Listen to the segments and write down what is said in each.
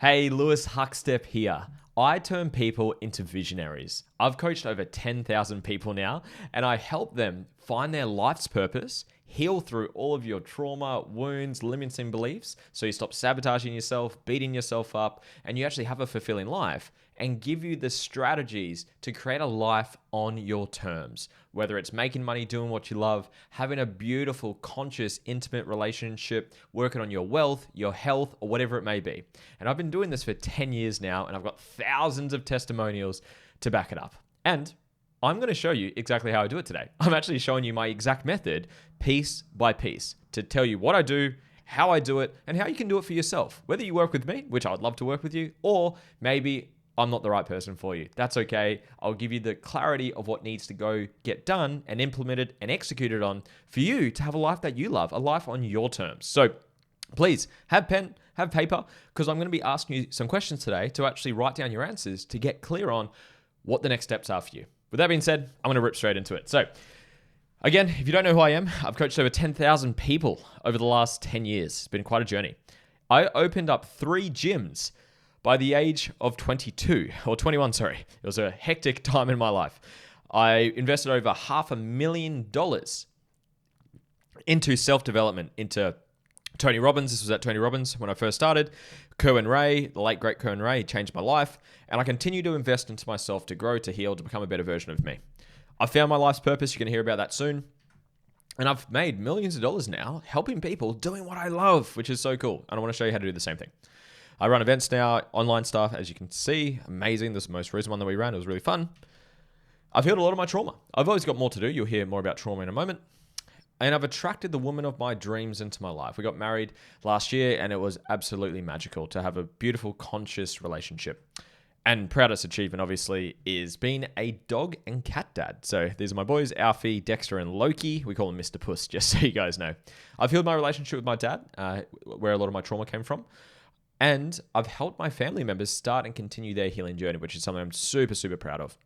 Hey, Lewis Huckstep here. I turn people into visionaries. I've coached over 10,000 people now, and I help them find their life's purpose, heal through all of your trauma, wounds, limiting beliefs, so you stop sabotaging yourself, beating yourself up, and you actually have a fulfilling life, and give you the strategies to create a life on your terms. Whether it's making money, doing what you love, having a beautiful, conscious, intimate relationship, working on your wealth, your health, or whatever it may be. And I've been doing this for 10 years now, and I've got thousands of testimonials to back it up. And I'm going to show you exactly how I do it today. I'm actually showing you my exact method, piece by piece, to tell you what I do, how I do it, and how you can do it for yourself. Whether you work with me, which I would love to work with you, or maybe I'm not the right person for you. That's okay. I'll give you the clarity of what needs to go get done and implemented and executed on for you to have a life that you love, a life on your terms. So please have pen, have paper, because I'm going to be asking you some questions today to actually write down your answers to get clear on what the next steps are for you. With that being said, I'm going to rip straight into it. So again, if you don't know who I am, I've coached over 10,000 people over the last 10 years. It's been quite a journey. I opened up 3 gyms by the age of 22 or 21, sorry. It was a hectic time in my life. I invested over $500,000 into self-development, into Tony Robbins. This was at Tony Robbins when I first started. Kerwin Ray, the late great Kerwin Ray, changed my life. And I continue to invest into myself to grow, to heal, to become a better version of me. I found my life's purpose. You're going to hear about that soon. And I've made millions of dollars now helping people doing what I love, which is so cool. And I want to show you how to do the same thing. I run events now, online stuff, as you can see. Amazing. This is the most recent one that we ran. It was really fun. I've healed a lot of my trauma. I've always got more to do. You'll hear more about trauma in a moment. And I've attracted the woman of my dreams into my life. We got married last year, and it was absolutely magical to have a beautiful, conscious relationship. And proudest achievement, obviously, is being a dog and cat dad. So these are my boys, Alfie, Dexter, and Loki. We call him Mr. Puss, just so you guys know. I've healed my relationship with my dad, where a lot of my trauma came from. And I've helped my family members start and continue their healing journey, which is something I'm super, super proud of.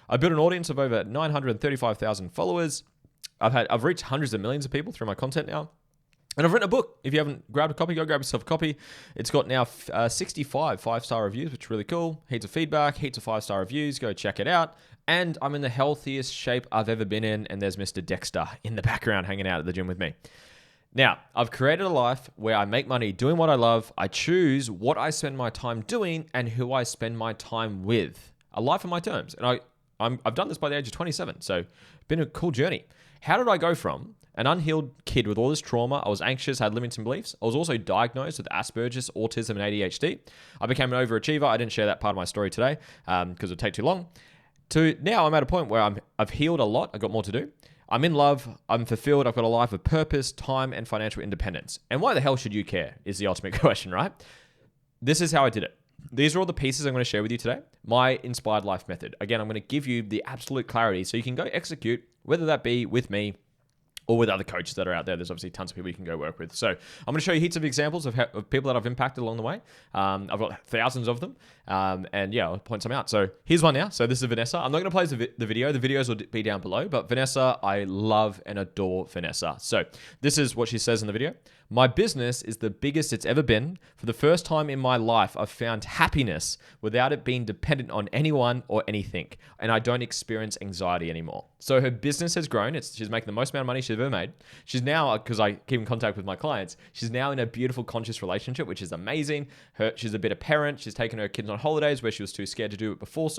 I built an audience of over 935,000 followers. I've reached hundreds of millions of people through my content now. And I've written a book. If you haven't grabbed a copy, go grab yourself a copy. It's got now 65 5-star reviews, which is really cool. Heaps of feedback, heaps of 5-star reviews. Go check it out. And I'm in the healthiest shape I've ever been in. And there's Mr. Dexter in the background hanging out at the gym with me. Now, I've created a life where I make money doing what I love. I choose what I spend my time doing and who I spend my time with. A life on my terms. And I've done this by the age of 27. So it's been a cool journey. How did I go from an unhealed kid with all this trauma? I was anxious, had limiting beliefs. I was also diagnosed with Asperger's, autism, and ADHD. I became an overachiever. I didn't share that part of my story today because it would take too long. To now I'm at a point where I've healed a lot. I've got more to do. I'm in love, I'm fulfilled, I've got a life of purpose, time, and financial independence. And why the hell should you care is the ultimate question, right? This is how I did it. These are all the pieces I'm going to share with you today. My inspired life method. Again, I'm going to give you the absolute clarity so you can go execute, whether that be with me or with other coaches that are out there. There's obviously tons of people you can go work with. So I'm going to show you heaps of examples of people that I've impacted along the way. I've got thousands of them. And yeah, I'll point some out. So here's one now. So this is Vanessa. I'm not going to play the video. The videos will be down below. But Vanessa, I love and adore Vanessa. So this is what she says in the video. My business is the biggest it's ever been. For the first time in my life, I've found happiness without it being dependent on anyone or anything. And I don't experience anxiety anymore. So her business has grown. She's making the most amount of money she's ever made. She's now, because I keep in contact with my clients, she's now in a beautiful, conscious relationship, which is amazing. She's a better parent. She's taken her kids on holidays where she was too scared to do it before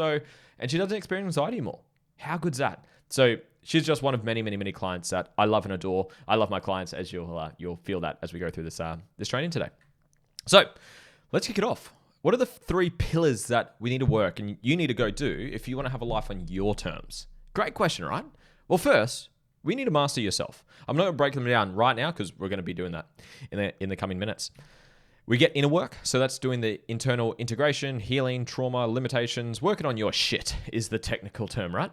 and she doesn't experience anxiety anymore. How good's that? So she's just one of many, many, many clients that I love and adore. I love my clients, as you'll feel that as we go through this training today. So let's kick it off. What are the 3 pillars that we need to work and you need to go do if you want to have a life on your terms? Great question, right? Well, first, we need to master yourself. I'm not going to break them down right now because we're going to be doing that in the coming minutes. We get inner work, so that's doing the internal integration, healing, trauma, limitations. Working on your shit is the technical term, right?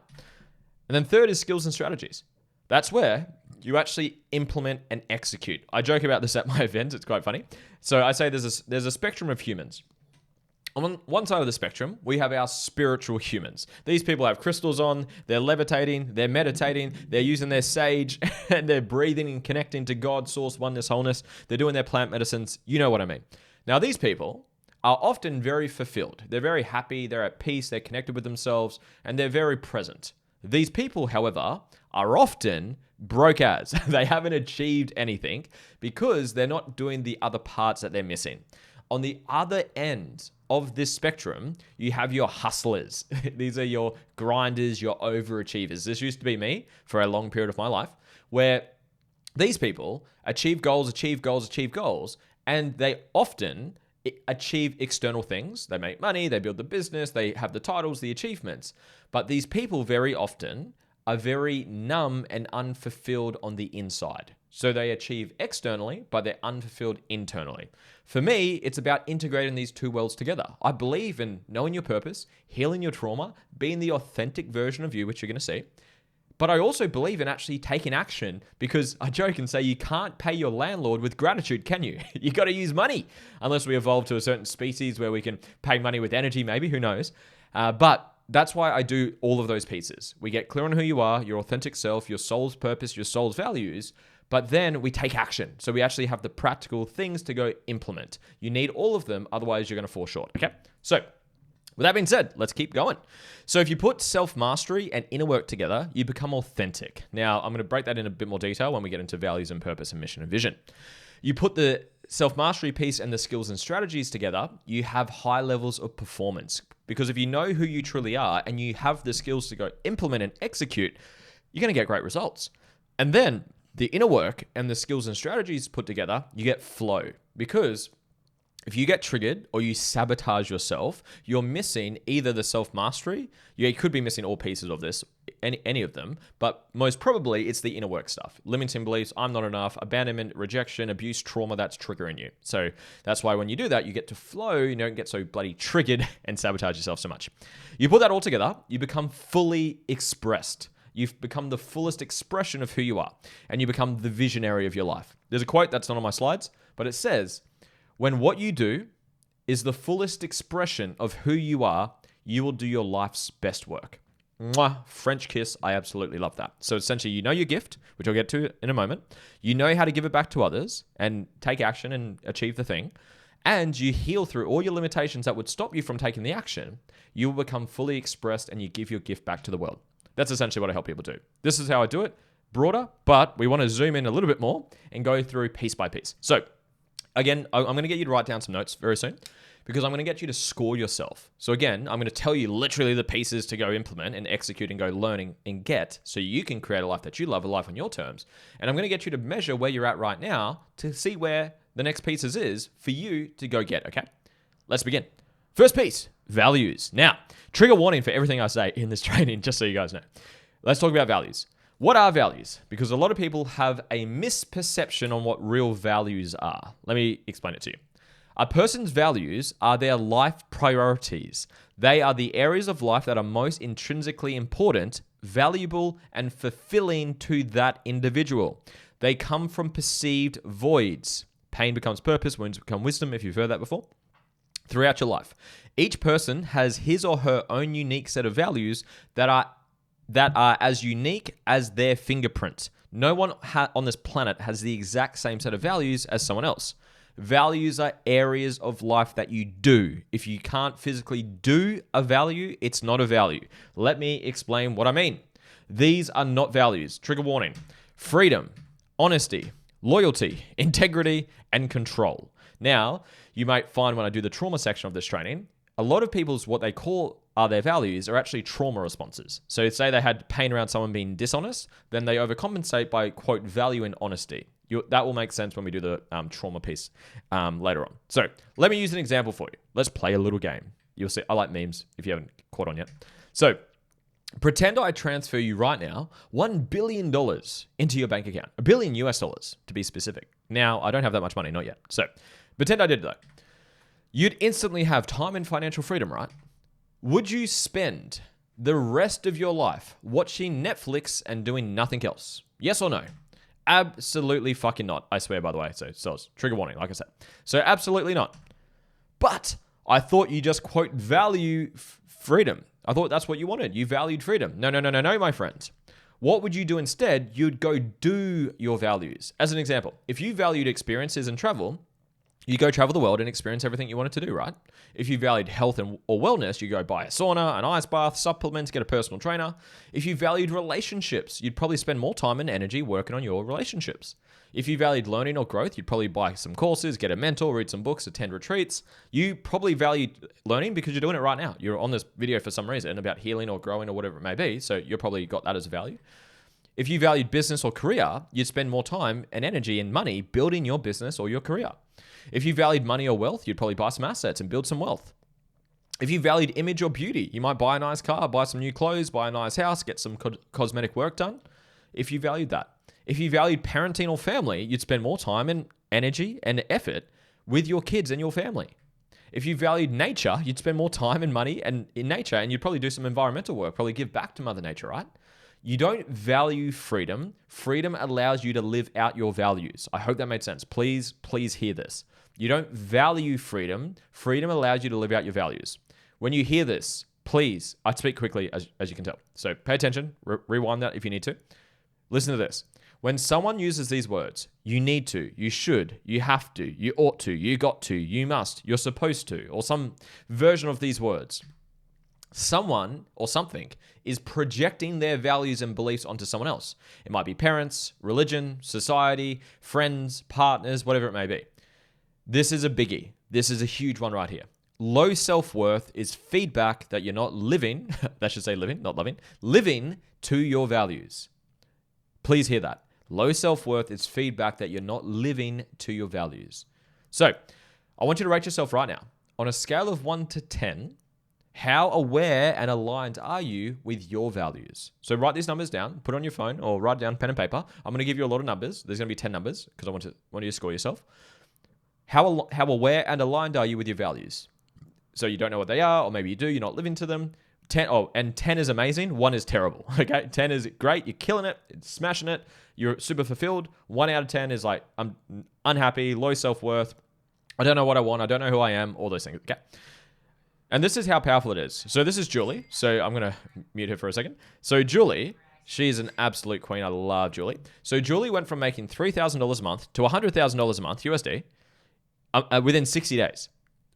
And then third is skills and strategies. That's where you actually implement and execute. I joke about this at my events. It's quite funny. So I say there's a spectrum of humans. On one side of the spectrum, we have our spiritual humans. These people have crystals on, they're levitating, they're meditating, they're using their sage, and they're breathing and connecting to God, source, oneness, wholeness. They're doing their plant medicines. You know what I mean. Now, these people are often very fulfilled. They're very happy, they're at peace, they're connected with themselves, and they're very present. These people, however, are often broke as. They haven't achieved anything because they're not doing the other parts that they're missing. On the other end of this spectrum, you have your hustlers. These are your grinders, your overachievers. This used to be me for a long period of my life, where these people achieve goals, and they often achieve external things. They make money, they build the business, they have the titles, the achievements. But these people very often are very numb and unfulfilled on the inside. So they achieve externally, but they're unfulfilled internally. For me, it's about integrating these two worlds together. I believe in knowing your purpose, healing your trauma, being the authentic version of you, which you're going to see. But I also believe in actually taking action, because I joke and say you can't pay your landlord with gratitude, can you? You got to use money, unless we evolve to a certain species where we can pay money with energy, maybe, who knows? But that's why I do all of those pieces. We get clear on who you are, your authentic self, your soul's purpose, your soul's values, but then we take action. So we actually have the practical things to go implement. You need all of them, otherwise you're going to fall short, okay? So with that being said, let's keep going. So if you put self-mastery and inner work together, you become authentic. Now, I'm going to break that in a bit more detail when we get into values and purpose and mission and vision. You put the self-mastery piece and the skills and strategies together, you have high levels of performance. Because if you know who you truly are and you have the skills to go implement and execute, you're going to get great results. And then the inner work and the skills and strategies put together, you get flow. Because if you get triggered or you sabotage yourself, you're missing either the self-mastery, you could be missing all pieces of this, any of them, but most probably it's the inner work stuff. Limiting beliefs, I'm not enough, abandonment, rejection, abuse, trauma, that's triggering you. So that's why when you do that, you get to flow, you don't get so bloody triggered and sabotage yourself so much. You put that all together, you become fully expressed. You've become the fullest expression of who you are, and you become the visionary of your life. There's a quote that's not on my slides, but it says, when what you do is the fullest expression of who you are, you will do your life's best work. Mwah, French kiss. I absolutely love that. So essentially, you know your gift, which I'll get to in a moment. You know how to give it back to others and take action and achieve the thing. And you heal through all your limitations that would stop you from taking the action. You will become fully expressed and you give your gift back to the world. That's essentially what I help people do. This is how I do it, broader, but we want to zoom in a little bit more and go through piece by piece. So again, I'm going to get you to write down some notes very soon, because I'm going to get you to score yourself. So again, I'm going to tell you literally the pieces to go implement and execute and go learning and get, so you can create a life that you love, a life on your terms. And I'm going to get you to measure where you're at right now to see where the next pieces is for you to go get, okay? Let's begin. First piece, values. Now, trigger warning for everything I say in this training, just so you guys know. Let's talk about values. What are values? Because a lot of people have a misperception on what real values are. Let me explain it to you. A person's values are their life priorities. They are the areas of life that are most intrinsically important, valuable, and fulfilling to that individual. They come from perceived voids. Pain becomes purpose, wounds become wisdom, if you've heard that before. Throughout your life, each person has his or her own unique set of values that are as unique as their fingerprint. No one on this planet has the exact same set of values as someone else. Values are areas of life that you do. If you can't physically do a value, it's not a value. Let me explain what I mean. These are not values. Trigger warning. Freedom, honesty, loyalty, integrity, and control. Now, you might find when I do the trauma section of this training, a lot of people's what they call are their values are actually trauma responses. So say they had pain around someone being dishonest, then they overcompensate by, quote, value in honesty. That will make sense when we do the trauma piece later on. So let me use an example for you. Let's play a little game. You'll see, I like memes if you haven't caught on yet. So pretend I transfer you right now $1 billion into your bank account. $1 billion US to be specific. Now, I don't have that much money, not yet. So pretend I did though. You'd instantly have time and financial freedom, right? Would you spend the rest of your life watching Netflix and doing nothing else? Yes or no? Absolutely fucking not. I swear, by the way. So it's trigger warning, like I said. So absolutely not. But I thought you just, quote, value freedom. I thought that's what you wanted. You valued freedom. No, my friend. What would you do instead? You'd go do your values. As an example, if you valued experiences and travel, You go travel the world and experience everything you wanted to do, right? If you valued health or wellness, you go buy a sauna, an ice bath, supplements, get a personal trainer. If you valued relationships, you'd probably spend more time and energy working on your relationships. If you valued learning or growth, you'd probably buy some courses, get a mentor, read some books, attend retreats. You probably valued learning because you're doing it right now. You're on this video for some reason about healing or growing or whatever it may be, so you're probably got that as a value. If you valued business or career, you'd spend more time and energy and money building your business or your career. If you valued money or wealth, you'd probably buy some assets and build some wealth. If you valued image or beauty, you might buy a nice car, buy some new clothes, buy a nice house, get some cosmetic work done. If you valued that. If you valued parenting or family, you'd spend more time and energy and effort with your kids and your family. If you valued nature, you'd spend more time and money in nature, and you'd probably do some environmental work, probably give back to Mother Nature, right? You don't value freedom. Freedom allows you to live out your values. I hope that made sense. Please hear this. You don't value freedom. Freedom allows you to live out your values. When you hear this, please, I speak quickly as you can tell. So pay attention, rewind that if you need to. Listen to this. When someone uses these words, you need to, you should, you have to, you ought to, you got to, you must, you're supposed to, or some version of these words, someone or something is projecting their values and beliefs onto someone else. It might be parents, religion, society, friends, partners, whatever it may be. This is a biggie. This is a huge one right here. Low self-worth is feedback that you're not living, that should say living, not loving, living to your values. Please hear that. Low self-worth is feedback that you're not living to your values. So I want you to rate yourself right now. On a scale of 1 to 10, how aware and aligned are you with your values? So write these numbers down, put it on your phone or write down pen and paper. I'm going to give you a lot of numbers. There's going to be 10 numbers because I want you to score yourself. How aware and aligned are you with your values? So you don't know what they are, or maybe you do, you're not living to them. 10 is amazing, 1 is terrible. Okay, 10 is great, you're killing it, smashing it, you're super fulfilled. 1 out of 10 is like, I'm unhappy, low self-worth, I don't know what I want, I don't know who I am, all those things. Okay. And this is how powerful it is. So this is Julie. So I'm going to mute her for a second. So Julie, she's an absolute queen. I love Julie. So Julie went from making $3,000 a month to $100,000 a month USD within 60 days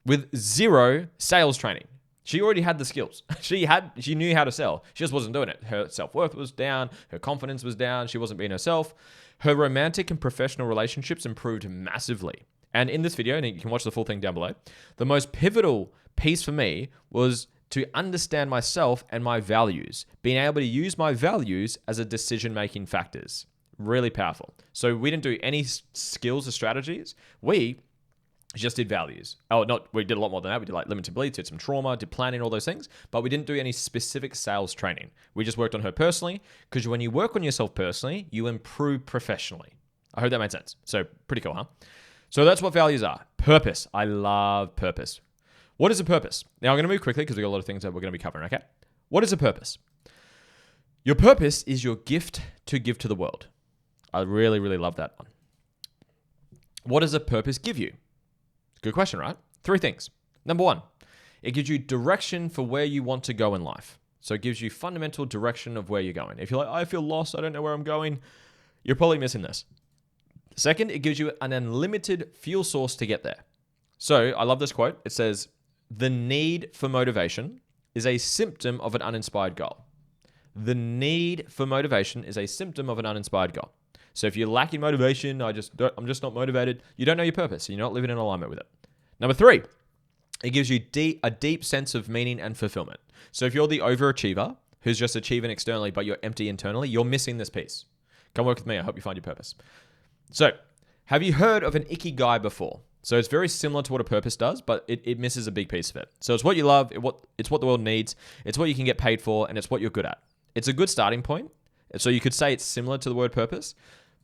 with zero sales training. She already had the skills. She knew how to sell. She just wasn't doing it. Her self-worth was down. Her confidence was down. She wasn't being herself. Her romantic and professional relationships improved massively. And in this video, and you can watch the full thing down below, the most pivotal piece for me was to understand myself and my values, being able to use my values as a decision-making factors. Really powerful. So we didn't do any skills or strategies. We just did values. We did a lot more than that. We did like limited beliefs, did some trauma, did planning, all those things, but we didn't do any specific sales training. We just worked on her personally, because when you work on yourself personally, you improve professionally. I hope that made sense. So pretty cool, huh? So that's what values are. Purpose. I love purpose. What is a purpose? Now I'm going to move quickly because we've got a lot of things that we're going to be covering, okay? What is a purpose? Your purpose is your gift to give to the world. I really, really love that one. What does a purpose give you? Good question, right? 3 things. Number 1, it gives you direction for where you want to go in life. So it gives you fundamental direction of where you're going. If you're like, I feel lost, I don't know where I'm going, you're probably missing this. Second, it gives you an unlimited fuel source to get there. So I love this quote. It says, the need for motivation is a symptom of an uninspired goal. The need for motivation is a symptom of an uninspired goal. So if you're lacking motivation, I'm just not motivated, you don't know your purpose. You're not living in alignment with it. Number 3, it gives you a deep sense of meaning and fulfillment. So if you're the overachiever who's just achieving externally, but you're empty internally, you're missing this piece. Come work with me. I hope you find your purpose. So have you heard of an ikigai before? So it's very similar to what a purpose does, but it misses a big piece of it. So it's what you love, it's what the world needs, it's what you can get paid for, and it's what you're good at. It's a good starting point. So you could say it's similar to the word purpose,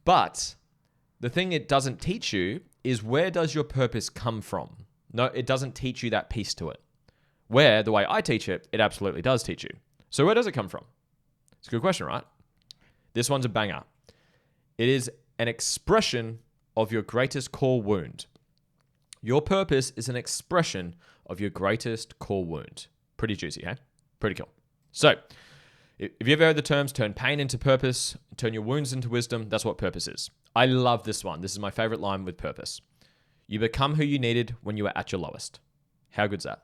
but the thing it doesn't teach you is, where does your purpose come from? No, it doesn't teach you that piece to it. Where, the way I teach it, it absolutely does teach you. So where does it come from? It's a good question, right? This one's a banger. It is an expression of your greatest core wound. Your purpose is an expression of your greatest core wound. Pretty juicy, hey? Pretty cool. So, if you've ever heard the terms turn pain into purpose, turn your wounds into wisdom, that's what purpose is. I love this one. This is my favorite line with purpose. You become who you needed when you were at your lowest. How good's that?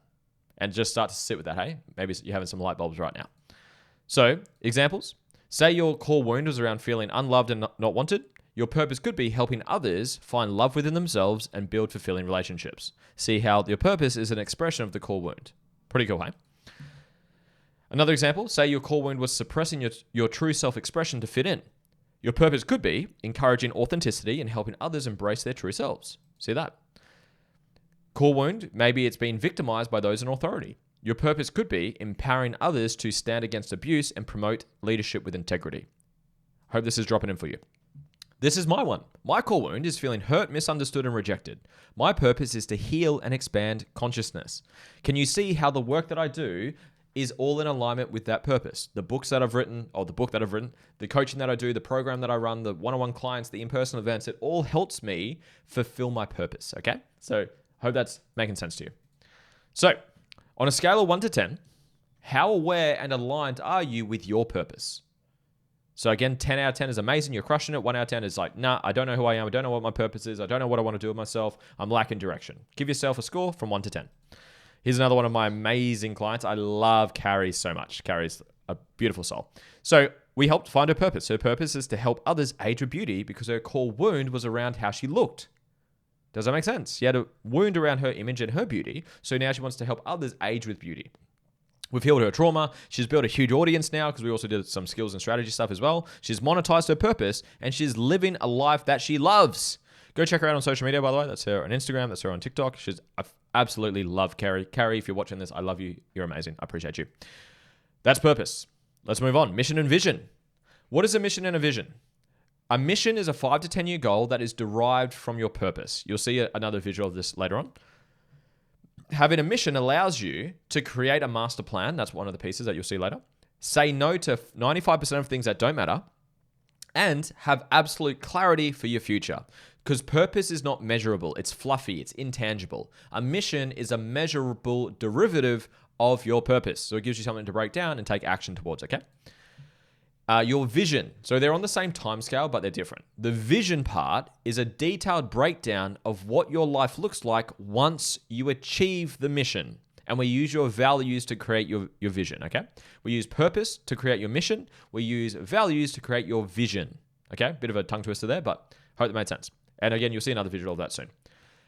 And just start to sit with that, hey? Maybe you're having some light bulbs right now. So, examples. Say your core wound was around feeling unloved and not wanted. Your purpose could be helping others find love within themselves and build fulfilling relationships. See how your purpose is an expression of the core wound. Pretty cool, hey? Another example, say your core wound was suppressing your true self-expression to fit in. Your purpose could be encouraging authenticity and helping others embrace their true selves. See that? Core wound, maybe it's been victimized by those in authority. Your purpose could be empowering others to stand against abuse and promote leadership with integrity. Hope this is dropping in for you. This is my one. My core wound is feeling hurt, misunderstood, and rejected. My purpose is to heal and expand consciousness. Can you see how the work that I do is all in alignment with that purpose? The books that I've written, the coaching that I do, the program that I run, the one-on-one clients, the in-person events, it all helps me fulfill my purpose, okay? So hope that's making sense to you. So on a scale of 1 to 10, how aware and aligned are you with your purpose? So again, 10 out of 10 is amazing. You're crushing it. 1 out of 10 is like, nah, I don't know who I am. I don't know what my purpose is. I don't know what I want to do with myself. I'm lacking direction. Give yourself a score from 1 to 10. Here's another one of my amazing clients. I love Carrie so much. Carrie's a beautiful soul. So we helped find her purpose. Her purpose is to help others age with beauty because her core wound was around how she looked. Does that make sense? She had a wound around her image and her beauty. So now she wants to help others age with beauty. We've healed her trauma. She's built a huge audience now because we also did some skills and strategy stuff as well. She's monetized her purpose and she's living a life that she loves. Go check her out on social media, by the way. That's her on Instagram. That's her on TikTok. I absolutely love Carrie. Carrie, if you're watching this, I love you. You're amazing. I appreciate you. That's purpose. Let's move on. Mission and vision. What is a mission and a vision? A mission is a 5 to 10 year goal that is derived from your purpose. You'll see another visual of this later on. Having a mission allows you to create a master plan. That's one of the pieces that you'll see later. Say no to 95% of things that don't matter and have absolute clarity for your future. Because purpose is not measurable. It's fluffy. It's intangible. A mission is a measurable derivative of your purpose. So it gives you something to break down and take action towards, okay? Your vision. So they're on the same time scale, but they're different. The vision part is a detailed breakdown of what your life looks like once you achieve the mission. And we use your values to create your vision, okay? We use purpose to create your mission. We use values to create your vision, okay? Bit of a tongue twister there, but hope that made sense. And again, you'll see another visual of that soon.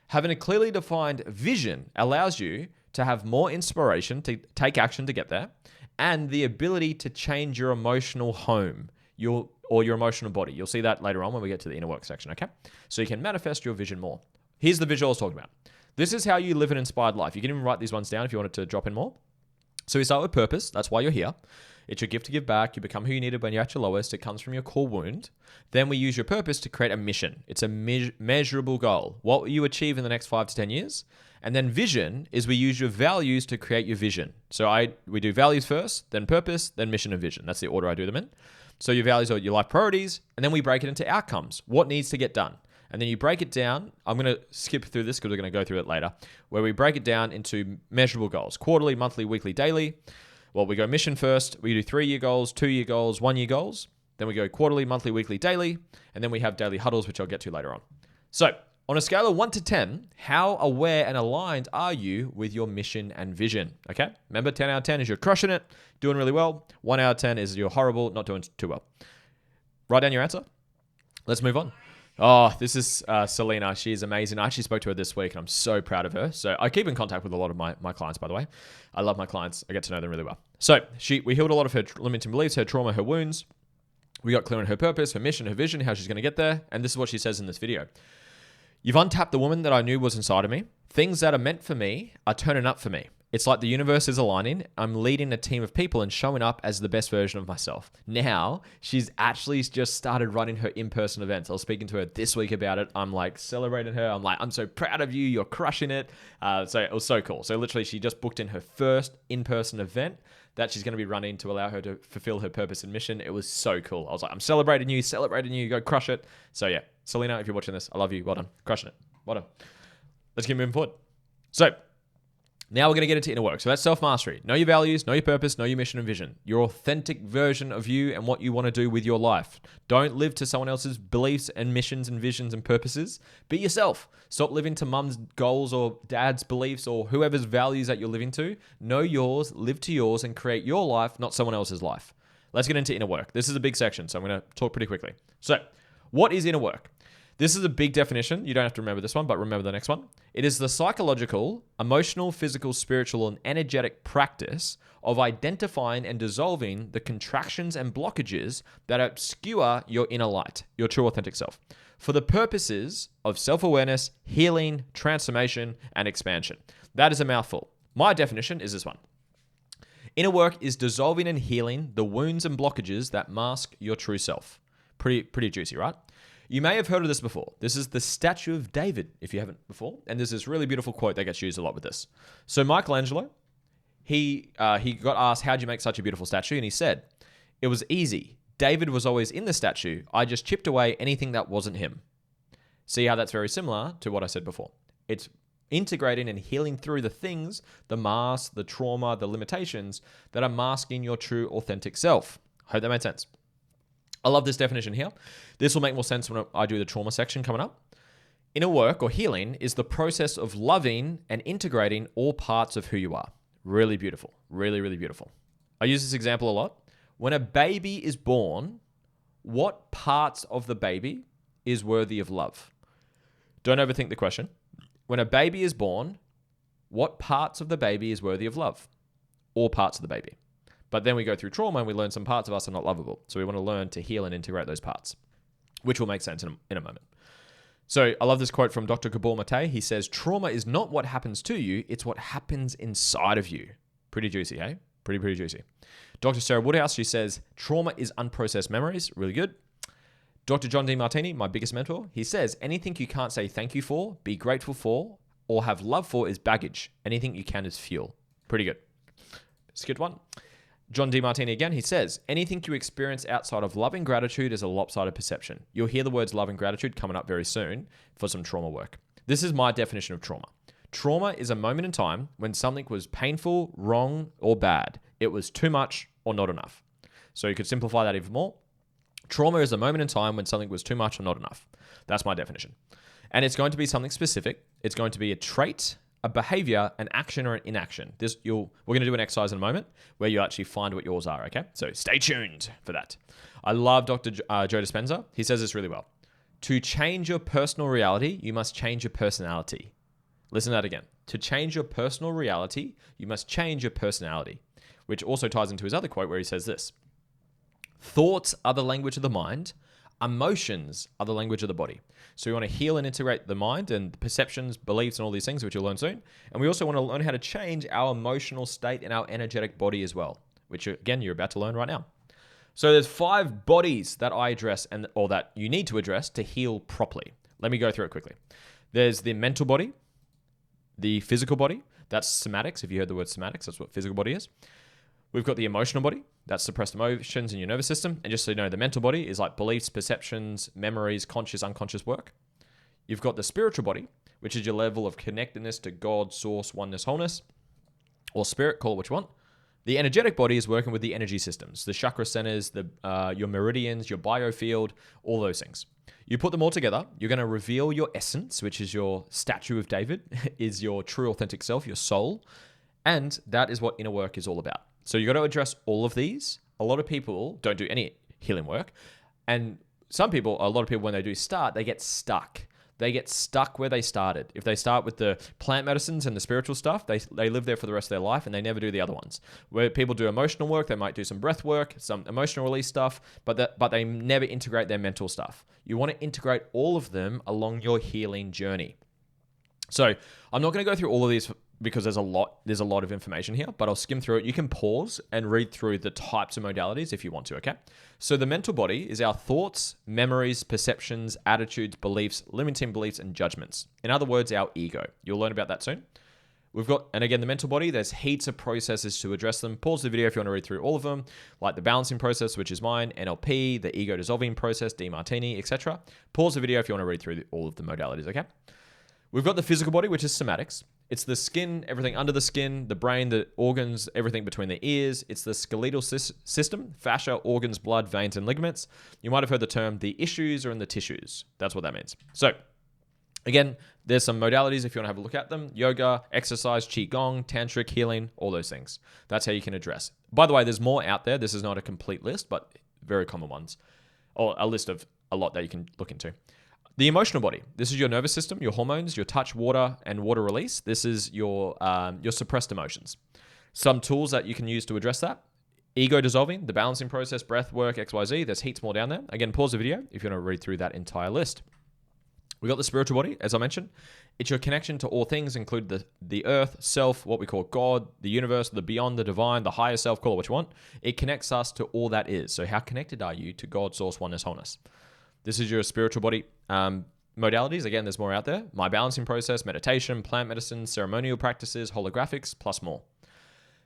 Having a clearly defined vision allows you to have more inspiration to take action to get there, and the ability to change your emotional home, your emotional body. You'll see that later on when we get to the inner work section, okay? So you can manifest your vision more. Here's the visual I was talking about. This is how you live an inspired life. You can even write these ones down if you wanted to drop in more. So we start with purpose. That's why you're here. It's your gift to give back. You become who you needed when you're at your lowest. It comes from your core wound. Then we use your purpose to create a mission. It's a measurable goal. What will you achieve in the next 5 to 10 years? And then vision is we use your values to create your vision. So we do values first, then purpose, then mission and vision. That's the order I do them in. So your values are your life priorities, and then we break it into outcomes. What needs to get done? And then you break it down. I'm going to skip through this because we're going to go through it later, where we break it down into measurable goals: quarterly, monthly, weekly, daily. Well, we go mission first. We do 3-year goals, 2-year goals, 1-year goals. Then we go quarterly, monthly, weekly, daily. And then we have daily huddles, which I'll get to later on. So on a scale of 1 to 10, how aware and aligned are you with your mission and vision? Okay. Remember, 10 out of 10 is you're crushing it, doing really well. 1 out of 10 is you're horrible, not doing too well. Write down your answer. Let's move on. Oh, this is Selena. She's amazing. I actually spoke to her this week and I'm so proud of her. So I keep in contact with a lot of my clients, by the way. I love my clients. I get to know them really well. So we healed a lot of her limiting beliefs, her trauma, her wounds. We got clear on her purpose, her mission, her vision, how she's going to get there. And this is what she says in this video. You've untapped the woman that I knew was inside of me. Things that are meant for me are turning up for me. It's like the universe is aligning. I'm leading a team of people and showing up as the best version of myself. Now, she's actually just started running her in-person events. I was speaking to her this week about it. I'm like celebrating her. I'm like, I'm so proud of you. You're crushing it. So it was so cool. So literally she just booked in her first in-person event that she's going to be running to allow her to fulfill her purpose and mission. It was so cool. I was like, I'm celebrating you, go crush it. So yeah, Selena, if you're watching this, I love you. Well done. Crushing it. Well done. Let's keep moving forward. So Now we're going to get into inner work. So that's self-mastery. Know your values, know your purpose, know your mission and vision. Your authentic version of you and what you want to do with your life. Don't live to someone else's beliefs and missions and visions and purposes. Be yourself. Stop living to mum's goals or dad's beliefs or whoever's values that you're living to. Know yours, live to yours, and create your life, not someone else's life. Let's get into inner work. This is a big section, so I'm going to talk pretty quickly. So, what is inner work? This is a big definition. You don't have to remember this one, but remember the next one. It is the psychological, emotional, physical, spiritual, and energetic practice of identifying and dissolving the contractions and blockages that obscure your inner light, your true authentic self, for the purposes of self-awareness, healing, transformation, and expansion. That is a mouthful. My definition is this one. Inner work is dissolving and healing the wounds and blockages that mask your true self. Pretty juicy, right? You may have heard of this before. This is the statue of David, if you haven't before. And there's this really beautiful quote that gets used a lot with this. So Michelangelo, he got asked, how'd you make such a beautiful statue? And he said, it was easy. David was always in the statue. I just chipped away anything that wasn't him. See how that's very similar to what I said before. It's integrating and healing through the things, the masks, the trauma, the limitations that are masking your true authentic self. Hope that made sense. I love this definition here. This will make more sense when I do the trauma section coming up. Inner work or healing is the process of loving and integrating all parts of who you are. Really beautiful. Really, really beautiful. I use this example a lot. When a baby is born, what parts of the baby is worthy of love? Don't overthink the question. When a baby is born, what parts of the baby is worthy of love? All parts of the baby. But then we go through trauma and we learn some parts of us are not lovable. So we want to learn to heal and integrate those parts, which will make sense in a moment. So I love this quote from Dr. Gabor Mate. He says, trauma is not what happens to you, it's what happens inside of you. Pretty juicy, hey? Pretty juicy. Dr. Sarah Woodhouse, she says, trauma is unprocessed memories. Really good. Dr. John Demartini, my biggest mentor, he says, anything you can't say thank you for, be grateful for, or have love for is baggage. Anything you can is fuel. Pretty good. Skip one. John Demartini again, he says, anything you experience outside of love and gratitude is a lopsided perception. You'll hear the words love and gratitude coming up very soon for some trauma work. This is my definition of trauma. Trauma is a moment in time when something was painful, wrong, or bad. It was too much or not enough. So you could simplify that even more. Trauma is a moment in time when something was too much or not enough. That's my definition. And it's going to be something specific. It's going to be a trait, a behavior, an action, or an inaction. We're going to do an exercise in a moment where you actually find what yours are, okay? So stay tuned for that. I love Dr. Joe Dispenza. He says this really well. To change your personal reality, you must change your personality. Listen to that again. To change your personal reality, you must change your personality, which also ties into his other quote where he says this. Thoughts are the language of the mind. Emotions are the language of the body. So we want to heal and integrate the mind and perceptions, beliefs, and all these things, which you'll learn soon. And we also want to learn how to change our emotional state and our energetic body as well, which again, you're about to learn right now. So there's 5 bodies that I address or that you need to address to heal properly. Let me go through it quickly. There's the mental body, the physical body. That's somatics. If you heard the word somatics, that's what physical body is. We've got the emotional body. That's suppressed emotions in your nervous system. And just so you know, the mental body is like beliefs, perceptions, memories, conscious, unconscious work. You've got the spiritual body, which is your level of connectedness to God, source, oneness, wholeness, or spirit, call it what you want. The energetic body is working with the energy systems, the chakra centers, your meridians, your biofield, all those things. You put them all together, you're going to reveal your essence, which is your statue of David, is your true authentic self, your soul. And that is what inner work is all about. So you got to address all of these. A lot of people don't do any healing work. And a lot of people, when they do start, they get stuck. They get stuck where they started. If they start with the plant medicines and the spiritual stuff, they live there for the rest of their life and they never do the other ones. Where people do emotional work, they might do some breath work, some emotional release stuff, but they never integrate their mental stuff. You want to integrate all of them along your healing journey. So I'm not going to go through all of these because there's a lot of information here, but I'll skim through it. You can pause and read through the types of modalities if you want to, okay? So the mental body is our thoughts, memories, perceptions, attitudes, beliefs, limiting beliefs, and judgments. In other words, our ego. You'll learn about that soon. And again, the mental body, there's heaps of processes to address them. Pause the video if you want to read through all of them, like the balancing process, which is mine, NLP, the ego dissolving process, Demartini, etc. Pause the video if you want to read through all of the modalities, okay? We've got the physical body, which is somatics. It's the skin, everything under the skin, the brain, the organs, everything between the ears. It's the skeletal system, fascia, organs, blood, veins, and ligaments. You might have heard the term, the issues are in the tissues. That's what that means. So, again, there's some modalities if you want to have a look at them. Yoga, exercise, qigong, tantric, healing, all those things. That's how you can address. By the way, there's more out there. This is not a complete list, but very common ones. Or a list of a lot that you can look into. The emotional body. This is your nervous system, your hormones, your touch, water, and water release. This is your suppressed emotions. Some tools that you can use to address that. Ego dissolving, the balancing process, breath work, XYZ. There's heaps more down there. Again, pause the video if you want to read through that entire list. We got the spiritual body, as I mentioned. It's your connection to all things, include the earth, self, what we call God, the universe, the beyond, the divine, the higher self, call it what you want. It connects us to all that is. So how connected are you to God, source, oneness, wholeness? This is your spiritual body modalities. Again, there's more out there. My balancing process, meditation, plant medicine, ceremonial practices, holographics, plus more.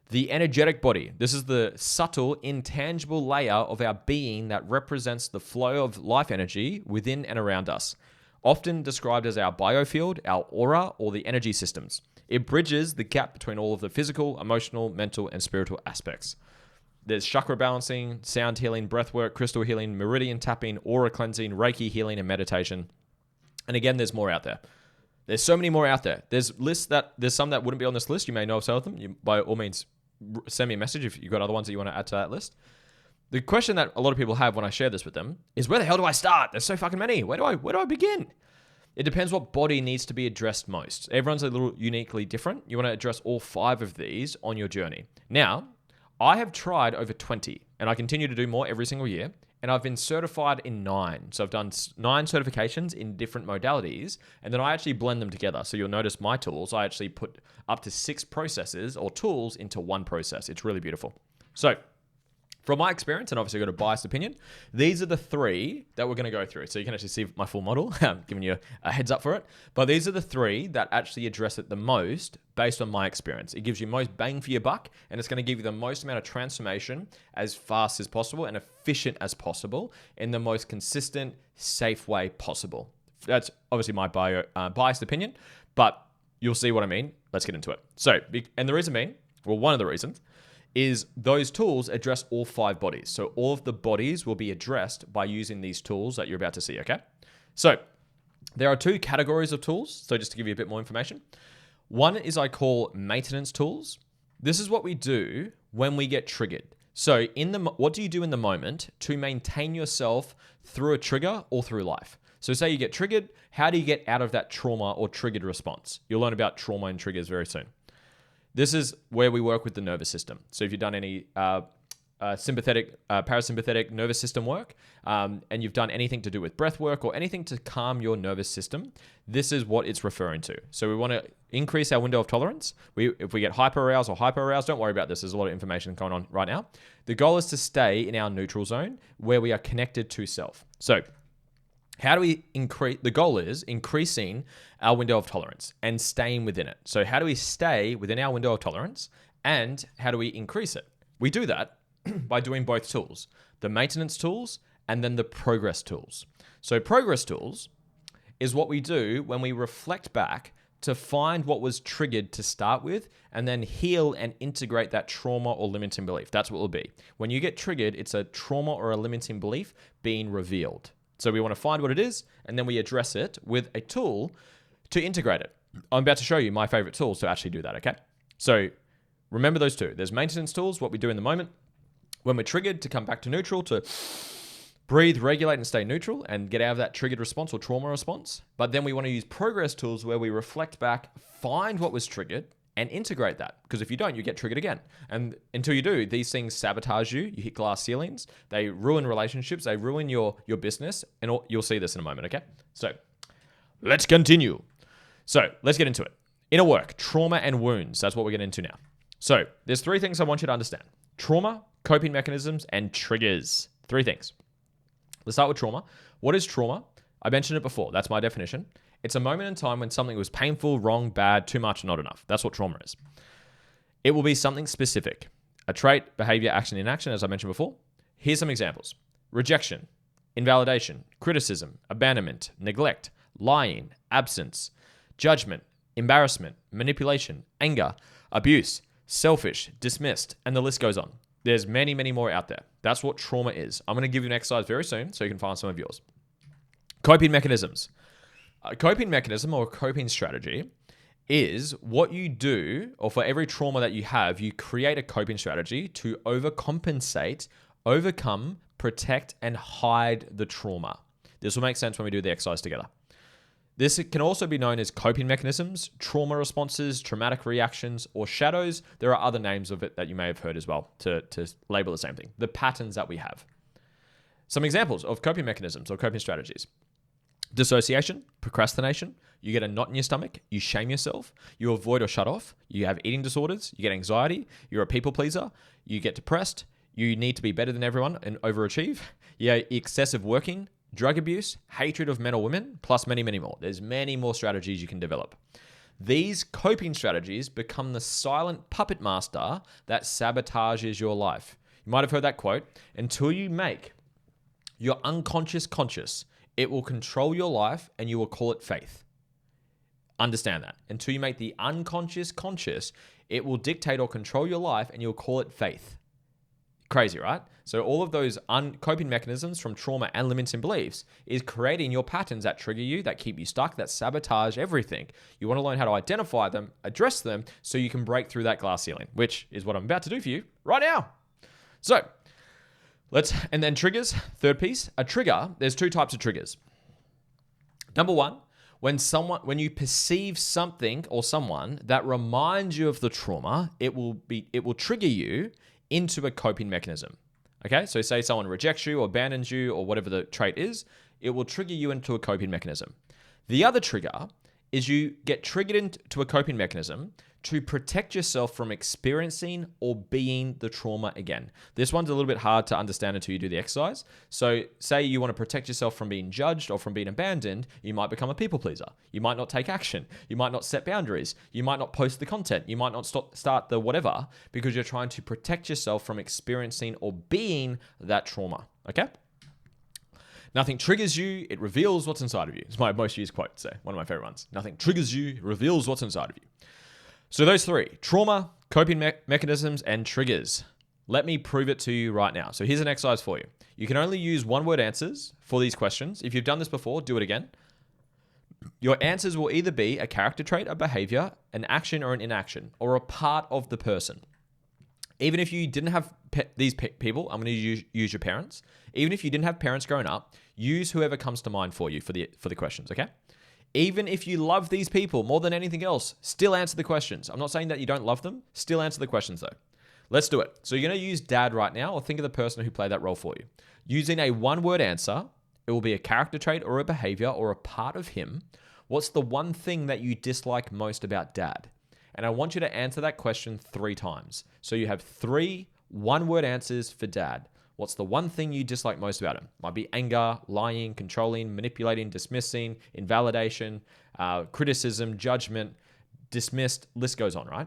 The energetic body. This is the subtle, intangible layer of our being that represents the flow of life energy within and around us. Often described as our biofield, our aura, or the energy systems. It bridges the gap between all of the physical, emotional, mental, and spiritual aspects. There's chakra balancing, sound healing, breath work, crystal healing, meridian tapping, aura cleansing, Reiki healing, and meditation. And again, there's more out there. There's so many more out there. There's some that wouldn't be on this list. You may know of some of them. You, by all means, send me a message if you've got other ones that you want to add to that list. The question that a lot of people have when I share this with them is, where the hell do I start? There's so fucking many. Where do I begin? It depends what body needs to be addressed most. Everyone's a little uniquely different. You want to address all 5 of these on your journey. Now, I have tried over 20, and I continue to do more every single year, and I've been certified in 9. So I've done 9 certifications in different modalities, and then I actually blend them together. So you'll notice my tools, I actually put up to 6 processes or tools into one process. It's really beautiful. So from my experience, and obviously I've got a biased opinion, these are the 3 that we're going to go through. So you can actually see my full model. I'm giving you a heads up for it. But these are the 3 that actually address it the most based on my experience. It gives you most bang for your buck, and it's going to give you the most amount of transformation as fast as possible and efficient as possible in the most consistent, safe way possible. That's obviously my biased opinion, but you'll see what I mean. Let's get into it. So, and the reason being, well, one of the reasons is those tools address all 5 bodies. So all of the bodies will be addressed by using these tools that you're about to see, okay? So there are 2 categories of tools. So just to give you a bit more information. One is I call maintenance tools. This is what we do when we get triggered. So what do you do in the moment to maintain yourself through a trigger or through life? So say you get triggered, how do you get out of that trauma or triggered response? You'll learn about trauma and triggers very soon. This is where we work with the nervous system. So if you've done any parasympathetic nervous system work, and you've done anything to do with breath work or anything to calm your nervous system, this is what it's referring to. So we want to increase our window of tolerance. If we get hyperaroused or hyperaroused, don't worry about this. There's a lot of information going on right now. The goal is to stay in our neutral zone where we are connected to self. So how do we increase? The goal is increasing our window of tolerance and staying within it. So how do we stay within our window of tolerance, and how do we increase it? We do that by doing both tools, the maintenance tools and then the progress tools. So progress tools is what we do when we reflect back to find what was triggered to start with and then heal and integrate that trauma or limiting belief. That's what it will be. When you get triggered, it's a trauma or a limiting belief being revealed. So we want to find what it is, and then we address it with a tool to integrate it. I'm about to show you my favorite tools to actually do that, okay? So remember those 2. There's maintenance tools, what we do in the moment. When we're triggered, to come back to neutral, to breathe, regulate, and stay neutral and get out of that triggered response or trauma response. But then we want to use progress tools where we reflect back, find what was triggered, and integrate that. Because if you don't, you get triggered again. And until you do, these things sabotage you. You hit glass ceilings. They ruin relationships. They ruin your business. And you'll see this in a moment, okay? So let's continue. So let's get into it. Inner work, trauma and wounds. That's what we're getting into now. So there's 3 things I want you to understand. Trauma, coping mechanisms, and triggers. 3 things. Let's start with trauma. What is trauma? I mentioned it before. That's my definition. It's a moment in time when something was painful, wrong, bad, too much, not enough. That's what trauma is. It will be something specific. A trait, behavior, action, inaction, as I mentioned before. Here's some examples. Rejection, invalidation, criticism, abandonment, neglect, lying, absence, judgment, embarrassment, manipulation, anger, abuse, selfish, dismissed, and the list goes on. There's many, many more out there. That's what trauma is. I'm going to give you an exercise very soon so you can find some of yours. Coping mechanisms. A coping mechanism or a coping strategy is what you do, or for every trauma that you have, you create a coping strategy to overcompensate, overcome, protect, and hide the trauma. This will make sense when we do the exercise together. This can also be known as coping mechanisms, trauma responses, traumatic reactions, or shadows. There are other names of it that you may have heard as well to label the same thing. The patterns that we have. Some examples of coping mechanisms or coping strategies. Dissociation, procrastination, you get a knot in your stomach, you shame yourself, you avoid or shut off, you have eating disorders, you get anxiety, you're a people pleaser, you get depressed, you need to be better than everyone and overachieve, you have excessive working, drug abuse, hatred of men or women, plus many, many more. There's many more strategies you can develop. These coping strategies become the silent puppet master that sabotages your life. You might have heard that quote, until you make your unconscious conscious, it will control your life and you will call it faith. Understand that. Until you make the unconscious conscious, it will dictate or control your life and you'll call it faith. Crazy, right? So all of those coping mechanisms from trauma and limiting beliefs is creating your patterns that trigger you, that keep you stuck, that sabotage everything. You want to learn how to identify them, address them, so you can break through that glass ceiling, which is what I'm about to do for you right now. So and then triggers, third piece. A trigger, there's two types of triggers. Number one, when you perceive something or someone that reminds you of the trauma, it will trigger you into a coping mechanism. Okay, so say someone rejects you or abandons you or whatever the trait is, it will trigger you into a coping mechanism. The other trigger is you get triggered into a coping mechanism to protect yourself from experiencing or being the trauma again. This one's a little bit hard to understand until you do the exercise. So say you want to protect yourself from being judged or from being abandoned, you might become a people pleaser. You might not take action. You might not set boundaries. You might not post the content. You might not start the whatever because you're trying to protect yourself from experiencing or being that trauma, okay? Nothing triggers you, it reveals what's inside of you. It's my most used quote, so one of my favorite ones. Nothing triggers you, it reveals what's inside of you. So those three, trauma, coping mechanisms, and triggers. Let me prove it to you right now. So here's an exercise for you. You can only use one-word answers for these questions. If you've done this before, do it again. Your answers will either be a character trait, a behavior, an action or an inaction, or a part of the person. Even if you didn't have these people, I'm going to use your parents. Even if you didn't have parents growing up, use whoever comes to mind for you for the questions, okay? Even if you love these people more than anything else, still answer the questions. I'm not saying that you don't love them. Still answer the questions though. Let's do it. So you're going to use dad right now, or think of the person who played that role for you. Using a one-word answer, it will be a character trait or a behavior or a part of him. What's the one thing that you dislike most about dad? And I want you to answer that question 3 times. So you have 3 one-word answers for dad. What's the one thing you dislike most about him? Might be anger, lying, controlling, manipulating, dismissing, invalidation, criticism, judgment, dismissed, list goes on, right?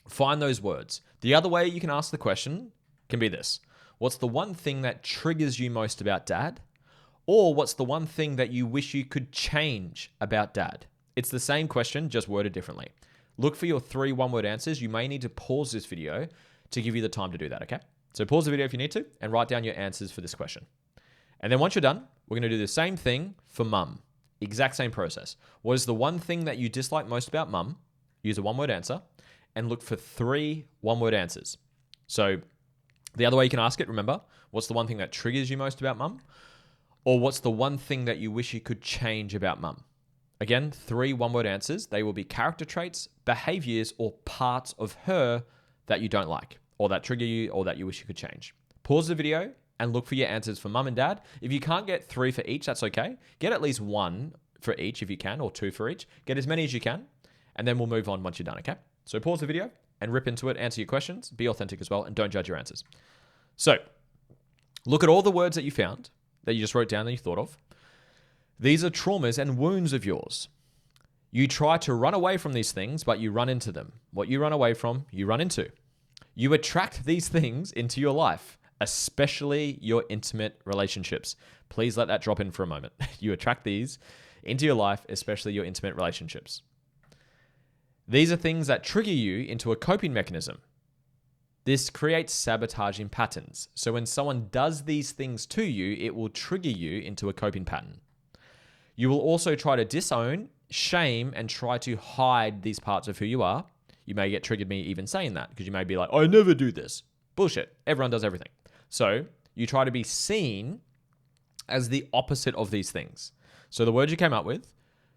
Find those words. The other way you can ask the question can be this. What's the one thing that triggers you most about dad? Or what's the one thing that you wish you could change about dad? It's the same question, just worded differently. Look for your 3 one-word answers. You may need to pause this video to give you the time to do that, okay? So pause the video if you need to and write down your answers for this question. And then once you're done, we're going to do the same thing for mum. Exact same process. What is the one thing that you dislike most about mum? Use a one-word answer and look for 3 one-word answers. So the other way you can ask it, remember, what's the one thing that triggers you most about mum? Or what's the one thing that you wish you could change about mum? Again, 3 one-word answers. They will be character traits, behaviors, or parts of her that you don't like, or that trigger you, or that you wish you could change. Pause the video and look for your answers for mum and dad. If you can't get 3 for each, that's okay. Get at least 1 for each if you can, or 2 for each. Get as many as you can, and then we'll move on once you're done, okay? So pause the video and rip into it, answer your questions, be authentic as well, and don't judge your answers. So look at all the words that you found, that you just wrote down that you thought of. These are traumas and wounds of yours. You try to run away from these things, but you run into them. What you run away from, you run into. You attract these things into your life, especially your intimate relationships. Please let that drop in for a moment. You attract these into your life, especially your intimate relationships. These are things that trigger you into a coping mechanism. This creates sabotaging patterns. So when someone does these things to you, it will trigger you into a coping pattern. You will also try to disown, shame, and try to hide these parts of who you are. You may get triggered me even saying that because you may be like, I never do this. Bullshit. Everyone does everything. So you try to be seen as the opposite of these things. So the words you came up with,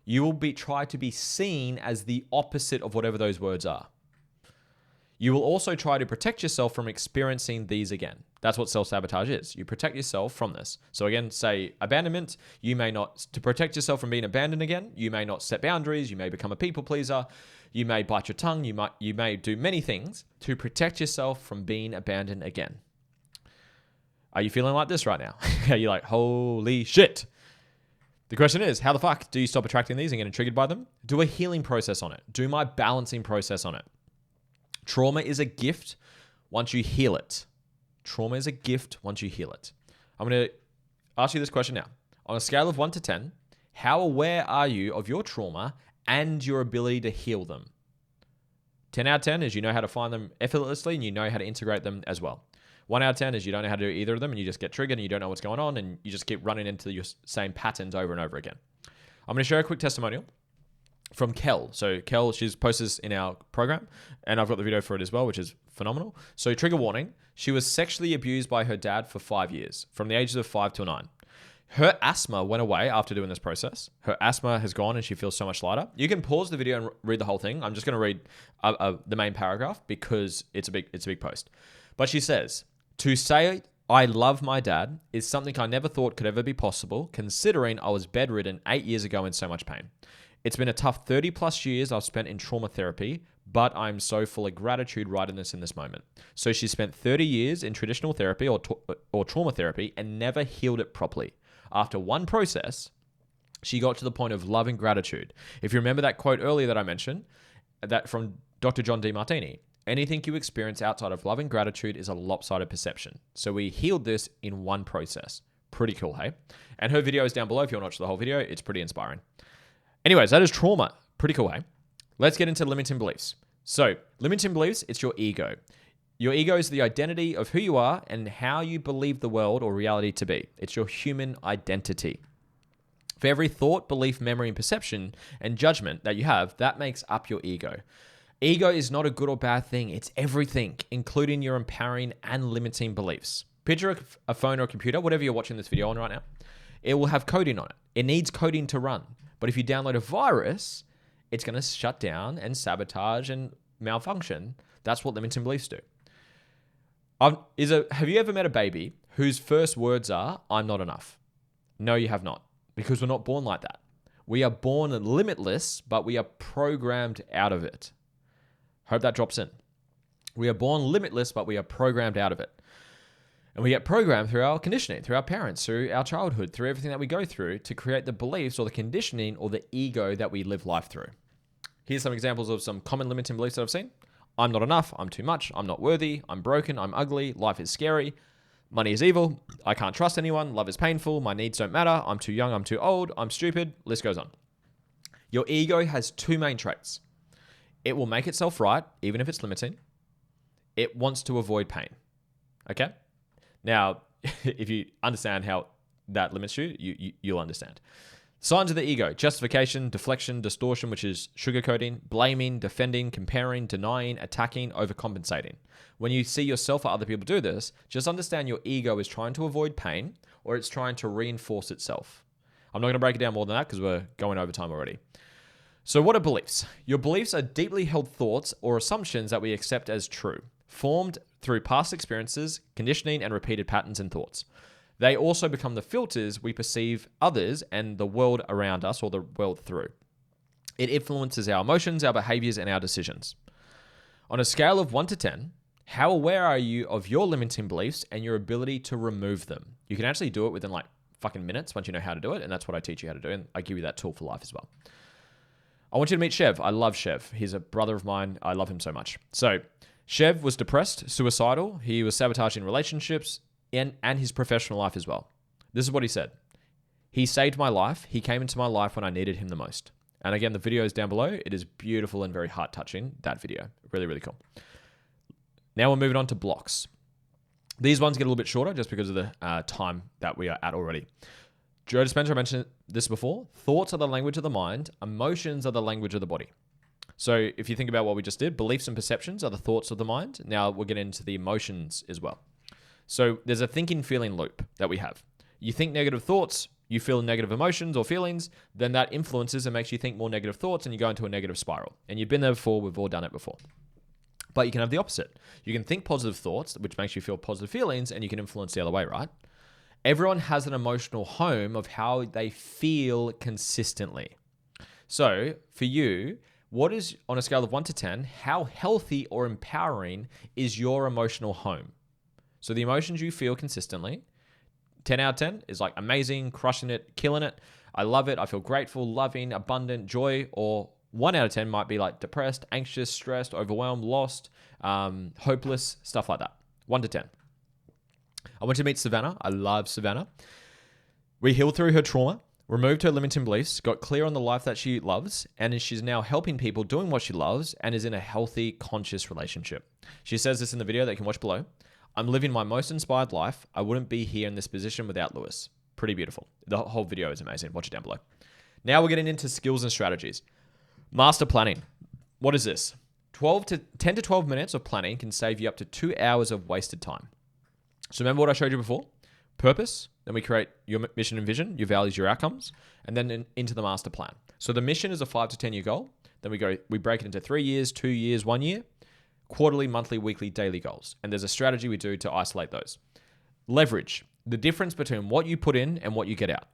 you will try to be seen as the opposite of whatever those words are. You will also try to protect yourself from experiencing these again. That's what self-sabotage is. You protect yourself from this. So again, say abandonment, to protect yourself from being abandoned again, you may not set boundaries, you may become a people pleaser, you may bite your tongue, you may do many things to protect yourself from being abandoned again. Are you feeling like this right now? Are you like, holy shit? The question is, how the fuck do you stop attracting these and getting triggered by them? Do a healing process on it. Do my balancing process on it. Trauma is a gift once you heal it. Trauma is a gift once you heal it. I'm going to ask you this question now. On a scale of 1 to 10, how aware are you of your trauma and your ability to heal them? 10 out of 10 is you know how to find them effortlessly and you know how to integrate them as well. 1 out of 10 is you don't know how to do either of them and you just get triggered and you don't know what's going on and you just keep running into your same patterns over and over again. I'm going to share a quick testimonial from Kel. So Kel, she's posted this in our program and I've got the video for it as well, which is phenomenal. So trigger warning, she was sexually abused by her dad for 5 years, from the ages of 5 till 9. Her asthma went away after doing this process. Her asthma has gone and she feels so much lighter. You can pause the video and read the whole thing. I'm just going to read the main paragraph because it's a big post. But she says, to say I love my dad is something I never thought could ever be possible, considering I was bedridden 8 years ago in so much pain. It's been a tough 30 plus years I've spent in trauma therapy, but I'm so full of gratitude right in this moment. So she spent 30 years in traditional therapy or trauma therapy and never healed it properly. After one process, she got to the point of love and gratitude. If you remember that quote earlier that I mentioned, that from Dr. John Demartini, anything you experience outside of love and gratitude is a lopsided perception. So we healed this in one process. Pretty cool, hey? And her video is down below if you want to watch the whole video. It's pretty inspiring. Anyways, that is trauma. Pretty cool, hey? Let's get into limiting beliefs. So limiting beliefs, it's your ego. Your ego is the identity of who you are and how you believe the world or reality to be. It's your human identity. For every thought, belief, memory, and perception and judgment that you have, that makes up your ego. Ego is not a good or bad thing. It's everything, including your empowering and limiting beliefs. Picture a phone or a computer, whatever you're watching this video on right now. It will have coding on it. It needs coding to run. But if you download a virus, it's going to shut down and sabotage and malfunction. That's what limiting beliefs do. Have you ever met a baby whose first words are, I'm not enough? No, you have not, because we're not born like that. We are born limitless, but we are programmed out of it. Hope that drops in. We are born limitless, but we are programmed out of it. And we get programmed through our conditioning, through our parents, through our childhood, through everything that we go through to create the beliefs or the conditioning or the ego that we live life through. Here's some examples of some common limiting beliefs that I've seen. I'm not enough. I'm too much. I'm not worthy. I'm broken. I'm ugly. Life is scary. Money is evil. I can't trust anyone. Love is painful. My needs don't matter. I'm too young. I'm too old. I'm stupid. List goes on. Your ego has two main traits. It will make itself right, even if it's limiting. It wants to avoid pain. Okay? Now, if you understand how that limits you, you'll understand. Signs of the ego: justification, deflection, distortion, which is sugarcoating, blaming, defending, comparing, denying, attacking, overcompensating. When you see yourself or other people do this, just understand your ego is trying to avoid pain or it's trying to reinforce itself. I'm not going to break it down more than that because we're going over time already. So what are beliefs? Your beliefs are deeply held thoughts or assumptions that we accept as true, formed through past experiences, conditioning, and repeated patterns and thoughts. They also become the filters we perceive others and the world around us or the world through. It influences our emotions, our behaviors, and our decisions. On a scale of 1 to 10, how aware are you of your limiting beliefs and your ability to remove them? You can actually do it within like fucking minutes once you know how to do it, and that's what I teach you how to do, and I give you that tool for life as well. I want you to meet Chev. I love Chev. He's a brother of mine. I love him so much. So Chev was depressed, suicidal. He was sabotaging relationships and his professional life as well. This is what he said. He saved my life. He came into my life when I needed him the most. And again, the video is down below. It is beautiful and very heart touching, that video. Really, really cool. Now we're moving on to blocks. These ones get a little bit shorter just because of the time that we are at already. Joe Dispenza mentioned this before. Thoughts are the language of the mind. Emotions are the language of the body. So if you think about what we just did, beliefs and perceptions are the thoughts of the mind. Now we'll get into the emotions as well. So there's a thinking feeling loop that we have. You think negative thoughts, you feel negative emotions or feelings, then that influences and makes you think more negative thoughts and you go into a negative spiral. And you've been there before, we've all done it before. But you can have the opposite. You can think positive thoughts, which makes you feel positive feelings, and you can influence the other way, right? Everyone has an emotional home of how they feel consistently. So for you, what is, on a scale of 1 to 10, how healthy or empowering is your emotional home? So the emotions you feel consistently, 10 out of 10 is like amazing, crushing it, killing it. I love it. I feel grateful, loving, abundant, joy. Or 1 out of 10 might be like depressed, anxious, stressed, overwhelmed, lost, hopeless, stuff like that. 1 to 10. I went to meet Savannah. I love Savannah. We healed through her trauma, removed her limiting beliefs, got clear on the life that she loves, and she's now helping people doing what she loves and is in a healthy, conscious relationship. She says this in the video that you can watch below. I'm living my most inspired life. I wouldn't be here in this position without Lewis. Pretty beautiful. The whole video is amazing. Watch it down below. Now we're getting into skills and strategies. Master planning. What is this? 10 to 12 minutes of planning can save you up to 2 hours of wasted time. So remember what I showed you before? Purpose, then we create your mission and vision, your values, your outcomes, and then into the master plan. So the mission is a 5 to 10 year goal. Then we break it into 3 years, 2 years, 1 year, quarterly, monthly, weekly, daily goals. And there's a strategy we do to isolate those. Leverage, the difference between what you put in and what you get out.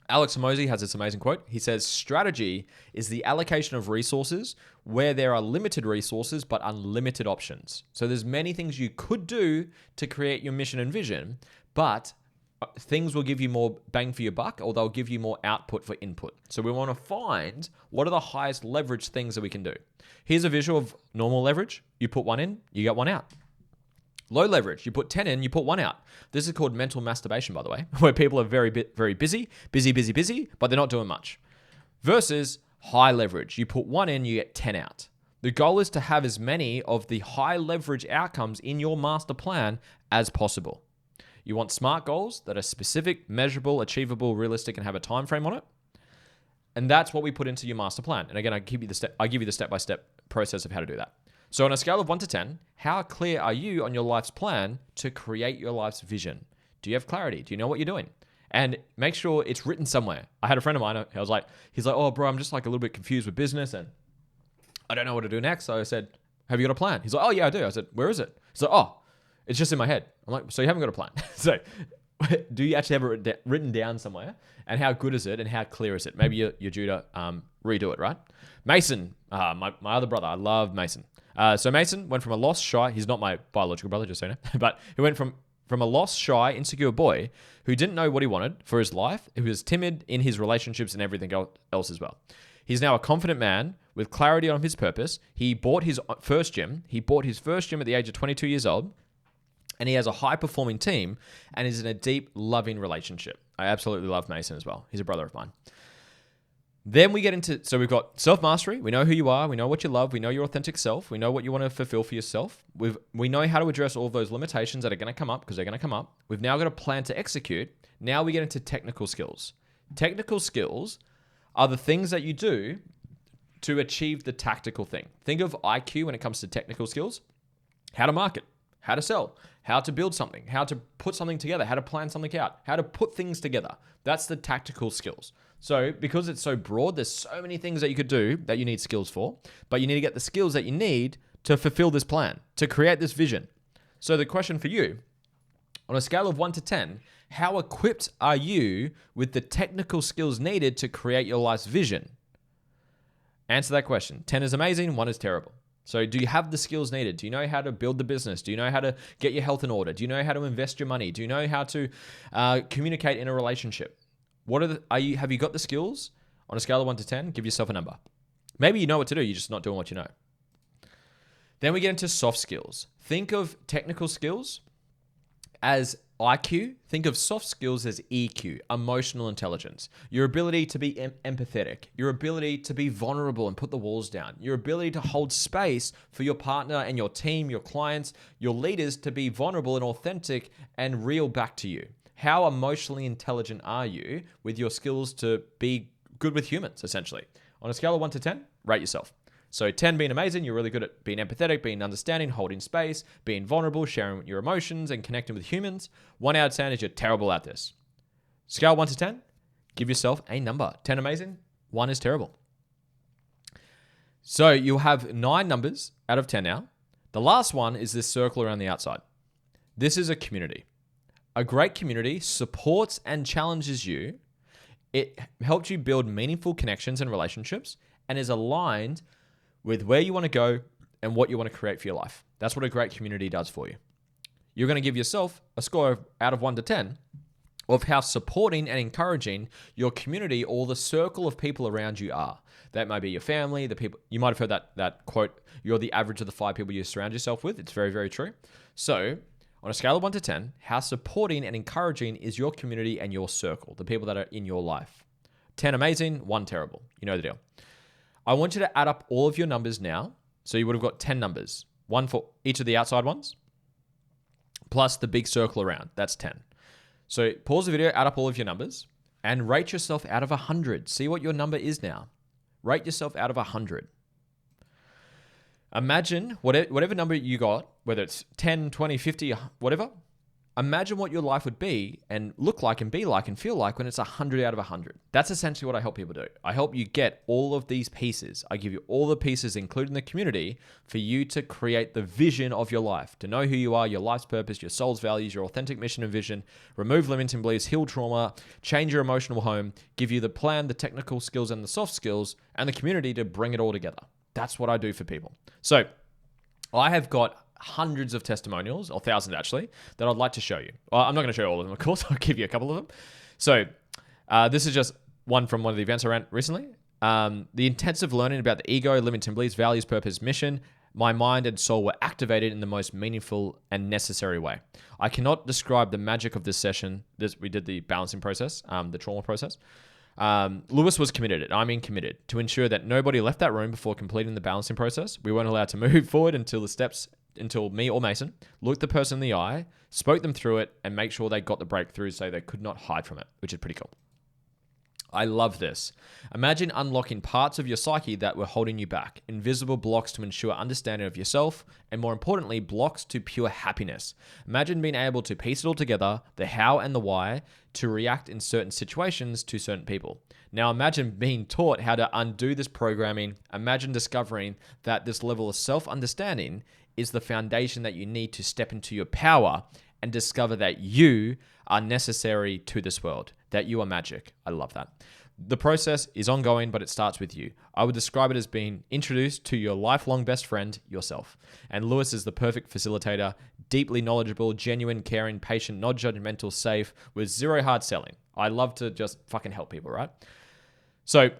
Alex Hormozi has this amazing quote. He says, strategy is the allocation of resources where there are limited resources but unlimited options. So there's many things you could do to create your mission and vision, but things will give you more bang for your buck, or they'll give you more output for input. So we want to find what are the highest leverage things that we can do. Here's a visual of normal leverage. You put 1 in, you get 1 out. Low leverage, you put 10 in, you put 1 out. This is called mental masturbation, by the way, where people are very busy, but they're not doing much. Versus high leverage, you put 1 in, you get 10 out. The goal is to have as many of the high leverage outcomes in your master plan as possible. You want SMART goals that are specific, measurable, achievable, realistic, and have a time frame on it. And that's what we put into your master plan. And again, I give you the step-by-step process of how to do that. So on a scale of 1 to 10, how clear are you on your life's plan to create your life's vision? Do you have clarity? Do you know what you're doing? And make sure it's written somewhere. I had a friend of mine, he's like, oh, bro, I'm just like a little bit confused with business and I don't know what to do next. So I said, have you got a plan? He's like, oh, yeah, I do. I said, where is it? He's like, oh, it's just in my head. I'm like, so you haven't got a plan. So do you actually have it written down somewhere? And how good is it? And how clear is it? Maybe you're due to redo it, right? Mason, my other brother, I love Mason. So Mason went from a lost, shy, he's not my biological brother, just so you know, but he went from a lost, shy, insecure boy who didn't know what he wanted for his life. He was timid in his relationships and everything else as well. He's now a confident man with clarity on his purpose. He bought his first gym. He bought his first gym at the age of 22 years old. And he has a high-performing team and is in a deep, loving relationship. I absolutely love Mason as well. He's a brother of mine. Then we get into, so we've got self-mastery. We know who you are. We know what you love. We know your authentic self. We know what you want to fulfill for yourself. We know how to address all of those limitations that are going to come up because they're going to come up. We've now got a plan to execute. Now we get into technical skills. Technical skills are the things that you do to achieve the tactical thing. Think of IQ when it comes to technical skills. How to market, how to sell, how to build something, how to put something together, how to plan something out, how to put things together. That's the tactical skills. So because it's so broad, there's so many things that you could do that you need skills for, but you need to get the skills that you need to fulfill this plan, to create this vision. So the question for you, on a scale of 1 to 10, how equipped are you with the technical skills needed to create your life's vision? Answer that question. 10 is amazing, 1 is terrible. So do you have the skills needed? Do you know how to build the business? Do you know how to get your health in order? Do you know how to invest your money? Do you know how to communicate in a relationship? Have you got the skills? On a scale of 1 to 10, give yourself a number. Maybe you know what to do, you're just not doing what you know. Then we get into soft skills. Think of technical skills As IQ, think of soft skills as EQ, emotional intelligence. Your ability to be empathetic, your ability to be vulnerable and put the walls down, your ability to hold space for your partner and your team, your clients, your leaders to be vulnerable and authentic and real back to you. How emotionally intelligent are you with your skills to be good with humans, essentially? On a scale of 1 to 10, rate yourself. So 10 being amazing, you're really good at being empathetic, being understanding, holding space, being vulnerable, sharing your emotions, and connecting with humans. 1 out of 10 is you're terrible at this. Scale 1 to 10, give yourself a number. 10 amazing, 1 is terrible. So you'll have 9 numbers out of 10 now. The last one is this circle around the outside. This is a community. A great community supports and challenges you. It helps you build meaningful connections and relationships and is aligned with where you want to go and what you want to create for your life. That's what a great community does for you. You're going to give yourself a score out of 1 to 10 of how supporting and encouraging your community or the circle of people around you are. That might be your family, the people. You might have heard that quote, you're the average of the 5 people you surround yourself with. It's very, very true. So on a scale of 1 to 10, how supporting and encouraging is your community and your circle, the people that are in your life? 10 amazing, 1 terrible. You know the deal. I want you to add up all of your numbers now. So you would have got 10 numbers, 1 for each of the outside ones, plus the big circle around. That's 10. So pause the video, add up all of your numbers, and rate yourself out of 100. See what your number is now. Rate yourself out of 100. Imagine whatever number you got, whether it's 10, 20, 50, whatever, imagine what your life would be and look like and be like and feel like when it's 100 out of 100. That's essentially what I help people do. I help you get all of these pieces. I give you all the pieces, including the community, for you to create the vision of your life, to know who you are, your life's purpose, your soul's values, your authentic mission and vision, remove limiting beliefs, heal trauma, change your emotional home, give you the plan, the technical skills and the soft skills, and the community to bring it all together. That's what I do for people. So I have got hundreds of testimonials, or thousands actually, that I'd like to show you. Well, I'm not going to show you all of them, of course. I'll give you a couple of them. So this is just one from one of the events I ran recently. The intensive learning about the ego, limiting beliefs, values, purpose, mission, my mind and soul were activated in the most meaningful and necessary way. I cannot describe the magic of this session. We did the balancing process, the trauma process. Lewis was committed, and I mean committed, to ensure that nobody left that room before completing the balancing process. We weren't allowed to move forward until me or Mason looked the person in the eye, spoke them through it, and make sure they got the breakthrough so they could not hide from it, which is pretty cool. I love this. Imagine unlocking parts of your psyche that were holding you back, invisible blocks to ensure understanding of yourself, and more importantly, blocks to pure happiness. Imagine being able to piece it all together, the how and the why, to react in certain situations to certain people. Now imagine being taught how to undo this programming. Imagine discovering that this level of self-understanding is the foundation that you need to step into your power and discover that you are necessary to this world, that you are magic. I love that. The process is ongoing, but it starts with you. I would describe it as being introduced to your lifelong best friend, yourself. And Lewis is the perfect facilitator, deeply knowledgeable, genuine, caring, patient, not judgmental, safe, with zero hard selling. I love to just fucking help people, right? So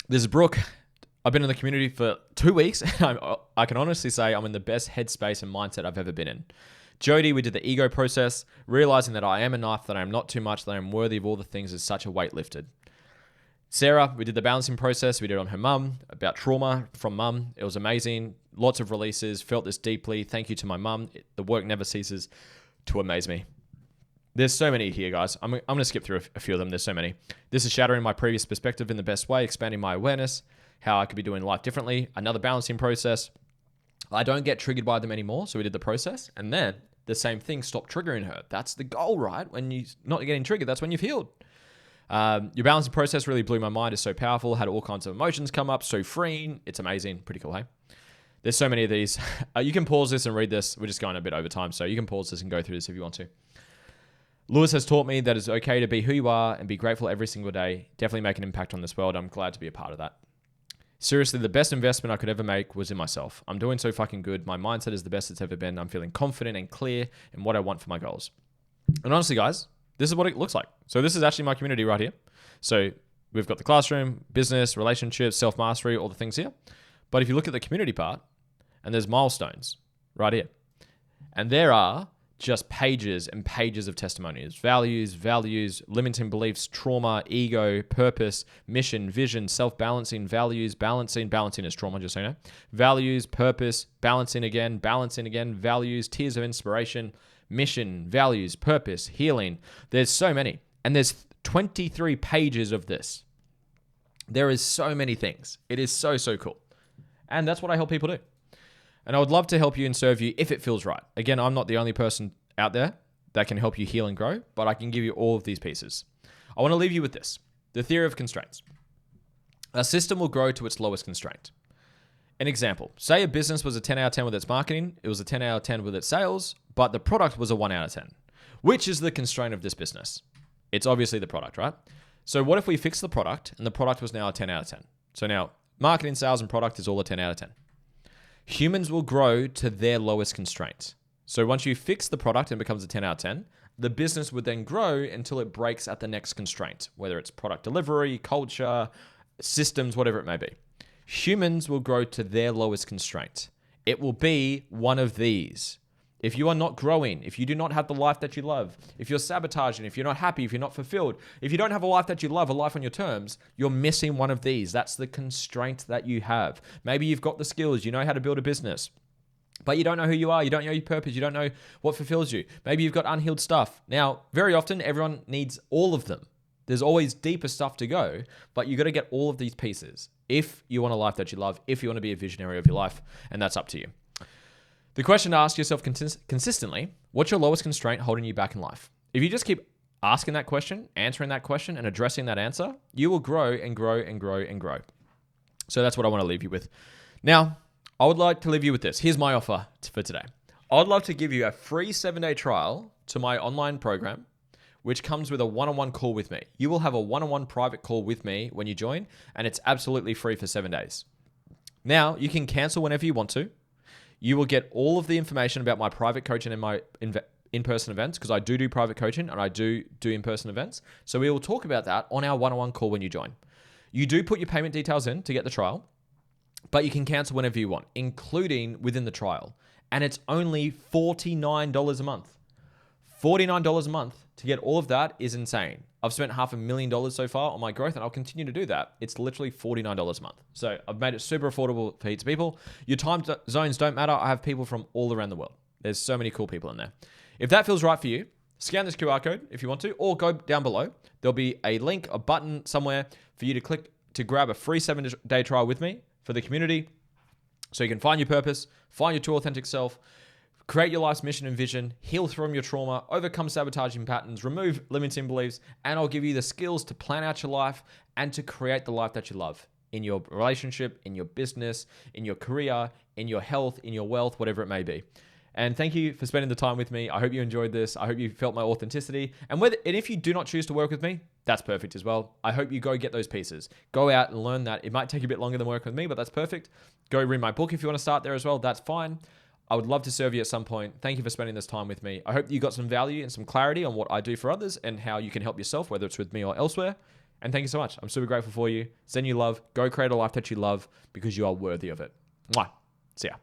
this is Brooke. I've been in the community for 2 weeks. I can honestly say I'm in the best headspace and mindset I've ever been in. Jody, we did the ego process, realizing that I am enough, that I'm not too much, that I'm worthy of all the things is such a weight lifted. Sarah, we did the balancing process. We did it on her mum, about trauma from mum. It was amazing. Lots of releases, felt this deeply. Thank you to my mum. The work never ceases to amaze me. There's so many here, guys. I'm going to skip through a few of them. There's so many. This is shattering my previous perspective in the best way, expanding my awareness, how I could be doing life differently. Another balancing process. I don't get triggered by them anymore. So we did the process, and then the same thing stopped triggering her. That's the goal, right? When you're not getting triggered, that's when you've healed. Your balancing process really blew my mind. It's so powerful. Had all kinds of emotions come up. So freeing. It's amazing. Pretty cool, hey? There's so many of these. You can pause this and read this. We're just going a bit over time, so you can pause this and go through this if you want to. Lewis has taught me that it's okay to be who you are and be grateful every single day. Definitely make an impact on this world. I'm glad to be a part of that. Seriously, the best investment I could ever make was in myself. I'm doing so fucking good. My mindset is the best it's ever been. I'm feeling confident and clear in what I want for my goals. And honestly, guys, this is what it looks like. So this is actually my community right here. So we've got the classroom, business, relationships, self-mastery, all the things here. But if you look at the community part, and there's milestones right here. And there are just pages and pages of testimonies. Values, limiting beliefs, trauma, ego, purpose, mission, vision, self-balancing, values, balancing is trauma, just so you know. Values, purpose, balancing again, values, tears of inspiration, mission, values, purpose, healing. There's so many. And there's 23 pages of this. There is so many things. It is so, so cool. And that's what I help people do. And I would love to help you and serve you if it feels right. Again, I'm not the only person out there that can help you heal and grow, but I can give you all of these pieces. I want to leave you with this. The theory of constraints. A system will grow to its lowest constraint. An example, say a business was a 10 out of 10 with its marketing, it was a 10 out of 10 with its sales, but the product was a 1 out of 10. Which is the constraint of this business? It's obviously the product, right? So what if we fix the product and the product was now a 10 out of 10? So now marketing, sales, and product is all a 10 out of 10. Humans will grow to their lowest constraint. So once you fix the product and it becomes a 10 out of 10, the business would then grow until it breaks at the next constraint, whether it's product delivery, culture, systems, whatever it may be. Humans will grow to their lowest constraint. It will be one of these. If you are not growing, if you do not have the life that you love, if you're sabotaging, if you're not happy, if you're not fulfilled, if you don't have a life that you love, a life on your terms, you're missing one of these. That's the constraint that you have. Maybe you've got the skills, you know how to build a business, but you don't know who you are, you don't know your purpose, you don't know what fulfills you. Maybe you've got unhealed stuff. Now, very often, everyone needs all of them. There's always deeper stuff to go, but you got to get all of these pieces if you want a life that you love, if you want to be a visionary of your life, and that's up to you. The question to ask yourself consistently, what's your lowest constraint holding you back in life? If you just keep asking that question, answering that question, and addressing that answer, you will grow and grow and grow and grow. So that's what I want to leave you with. Now, I would like to leave you with this. Here's my offer for today. I'd love to give you a free 7-day trial to my online program, which comes with a one-on-one call with me. You will have a one-on-one private call with me when you join, and it's absolutely free for 7 days. Now, you can cancel whenever you want to. You will get all of the information about my private coaching and my in-person events, because I do private coaching and I do in-person events. So we will talk about that on our one-on-one call when you join. You do put your payment details in to get the trial, but you can cancel whenever you want, including within the trial. And it's only $49 a month. $49 a month to get all of that is insane. I've spent $500,000 so far on my growth, and I'll continue to do that. It's literally $49 a month. So I've made it super affordable for heaps of people. Your time zones don't matter. I have people from all around the world. There's so many cool people in there. If that feels right for you, scan this QR code if you want to, or go down below. There'll be a link, a button somewhere for you to click to grab a free 7-day trial with me for the community, so you can find your purpose, find your true authentic self, create your life's mission and vision, heal from your trauma, overcome sabotaging patterns, remove limiting beliefs, and I'll give you the skills to plan out your life and to create the life that you love in your relationship, in your business, in your career, in your health, in your wealth, whatever it may be. And thank you for spending the time with me. I hope you enjoyed this. I hope you felt my authenticity. And if you do not choose to work with me, that's perfect as well. I hope you go get those pieces. Go out and learn that. It might take a bit longer than working with me, but that's perfect. Go read my book if you want to start there as well. That's fine. I would love to serve you at some point. Thank you for spending this time with me. I hope you got some value and some clarity on what I do for others and how you can help yourself, whether it's with me or elsewhere. And thank you so much. I'm super grateful for you. Send you love. Go create a life that you love because you are worthy of it. Mwah. See ya.